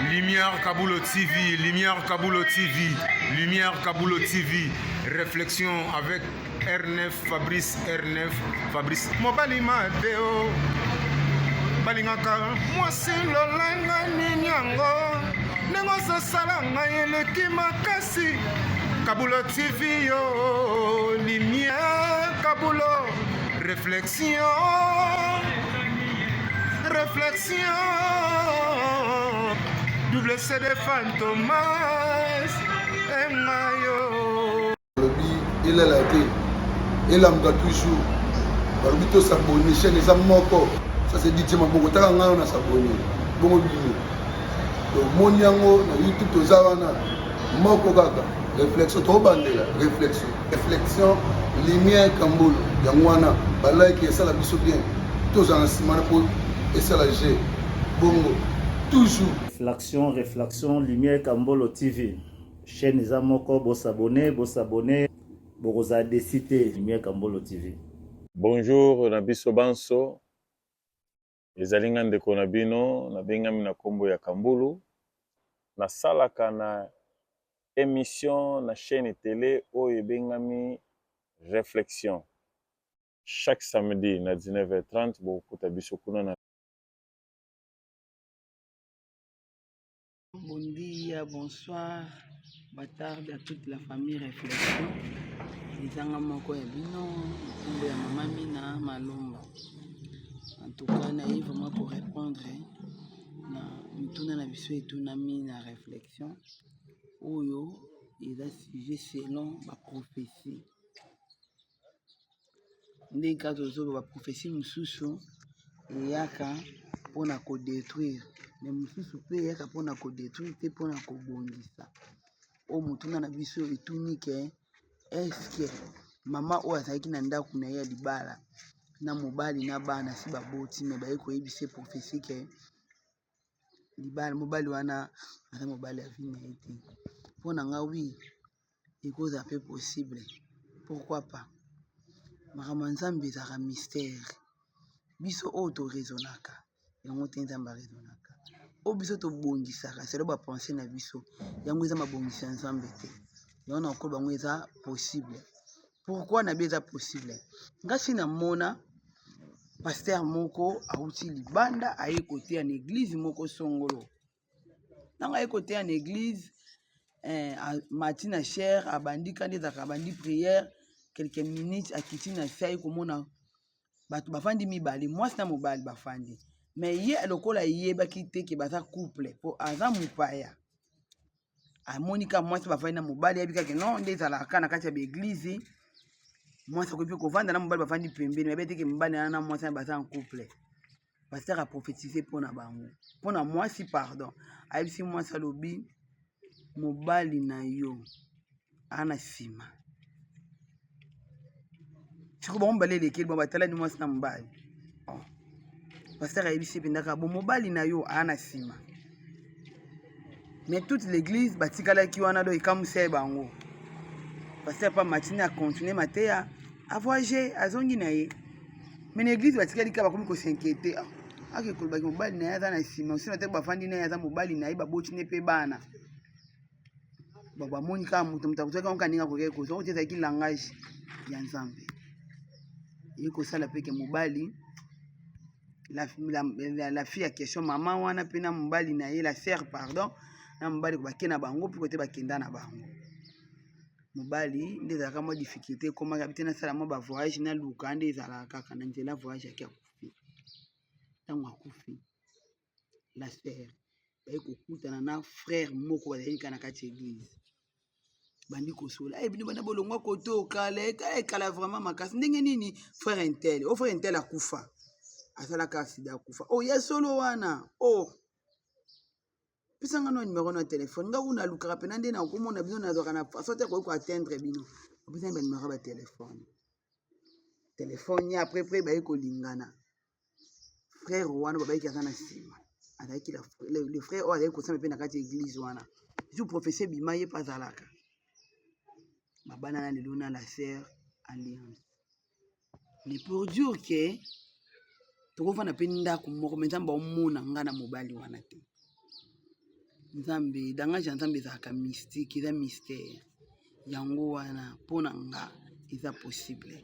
Lumière Kaboulo TV, Lumière Kaboulo TV, Lumière Kaboulo TV. Réflexion avec R9, Fabrice R9, Fabrice. Mobali Madeo, Balingaka, moi c'est Lolanga Ninyango, Nengosa Salanga Yeleki Makasi, Kaboulo TV, yo, Lumière Kaboulo, réflexion. Réflexion, double CD Fantomas, Mayo. Il est là, il a toujours. Barbito s'abonne, chaîne les amoko. Ça c'est DJ Maboko, t'as un an à s'abonner. Bon, donc mon yango, YouTube, aux Zawana, Moko Gaga, réflexion, trop bandé là, réflexion, lumière Kamboul, Yangwana, Balai qui est ça la biso bien, tous en ciment pour. Et ça la G. Bongo. Toujours. Réflexion, Lumière Kambolo TV. Chaîne les amoko, vous s'abonner, vous avez décidé Lumière Kambolo TV. Bonjour, Nabiso Banso. Les Alingan de Konabino, Nabengami na Kombo ya Kambulu. Na salaka na émission na chaîne télé Oye Bengami Réflexion. Chaque samedi na 19h30, vous Kotabiso Kuna. Bon dia, bonsoir, batarde à toute la famille Réflexion. Les Angamoko et Bino, Kombo ya Mama Mina, Malomba. En tout cas, naïf vraiment pour répondre. Nous na biso et tout na Réflexion. Oyo, il a sujet selon ma prophétie. Ndé kazozo ba prophétie mususu yaka pona ko détruire. Mais mususu pe yaka pona ko détruire te pona ko bongisa. O mutuna na biso etunike est-ce que mama o azaki na ndaku na ya libala na mobali na bana si baboti me ba ko yebise prophétie ke libala mobali wana na mobali a vie na été. Pona nga oui, ekoza peu possible. Pourquoi pas? Maramanzambe ezaka mystère. Biso auto-raisonnaka. Yango te nzamba raisonnaka. O biso to bongisaka. C'est le ba penser na biso. Yango eza mabongisa nzambe te. Yango na ko bango eza possible. Pourquoi na beza possible? Ngasi na mona pasteur moko auti libanda aye côté en église moko songolo. Nanga aye côté en église matina cher abandi kandeza abandi prière quelques minutes à kitina sai komona bato bafandi mibali mwasi na mobali bafandi mais ye lokola yebaki te ke baza couple po aza mupaya amonika mwasi bafandi na mobali yebika ke non nde ezalaka na kati ya baeglise mwasi akoki mpe kovanda na mobali bafandi pembeni yabe te ke mobali na mwasi na baza en couple pasteur a prophétisé mpona bango mpona mwasi pardon ayebisi mwasi alobi mobali na yo ana nsima siko bango mibale elekeli bon batalani mwasi na mobali pasteur ayebisi mpendaka bon mobali na yo ana nsima mais toute l'église batikalaki wana do ekamusa ye bango pasteur pa matine akontinue mateya avoyage azongi na ye mais na église batikali ka bakomi kosinquiete akekolobaki mobali na ye aza na nsima osina te bafandi na ye aza mobali na ye baboti ne mpe bana bamoni kaka moto akuzwaki yango kaninga kokei kozwa oti ezalaki langage ya nzambe ye kosala mpe ke mobali la fille ya question mama wana mpe na mobali na ye la sœur pardon na mobali bake na bango mpe kote bakenda na bango mobali nde ezalaka mwa difficulté ekomaka bite nasala mwa bavoyage na luka nde ezalaka kaka na nzela voyage yaki akufi ntango akufi la sœur baye kokutana na frère moko bazalika na kati ya église bandi kosola bino bana bolongwa koto kala vraiment makasi ndenge nini frère intel o frère intel akufa asalaka accident akufa ya solo wana pisanga no numéro na téléphone nga una lukaka pena nde na komona bino nazwaka na façon te koki koatteindre bino opesani ba numéro ba téléphone ya après baye kolingana frère wana babayiki aza na nsima azalaki le frère oyo azalaki kosamba mpe na kati ya église wana ju professeur bima ye mpe azalaka babana na lelo na la sœur alliance mais pour dire que tokofanda mpe ndako moko me nzambe omona nga na mobali wana te nzambe dangage ya nzambe ezalaka mystique, eza mystère yango wana mpo na nga eza possible.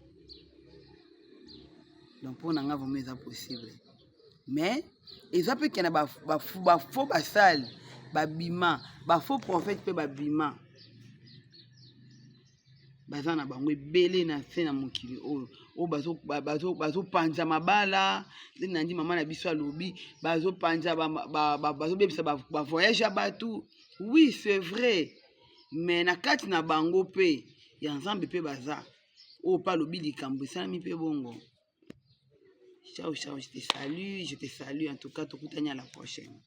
Donc mpo na nga vraiment eza possible, mais eza mpe kena bafaux basali babima, bafaux prophète mpe babima baza na bango ebele na se na mokili oyo bazopanza mabala. Nde nandi mama na biso alobi bazopanza bazobebisa bavoyage ya bato. Oui, c'est vrai, mais na kati na bango mpe ya nzambe mpe baza oyo mpe alobi likambo esalami mpe bongo. Ciao, ciao, je te salue en tout cas, tokutani à la prochaine.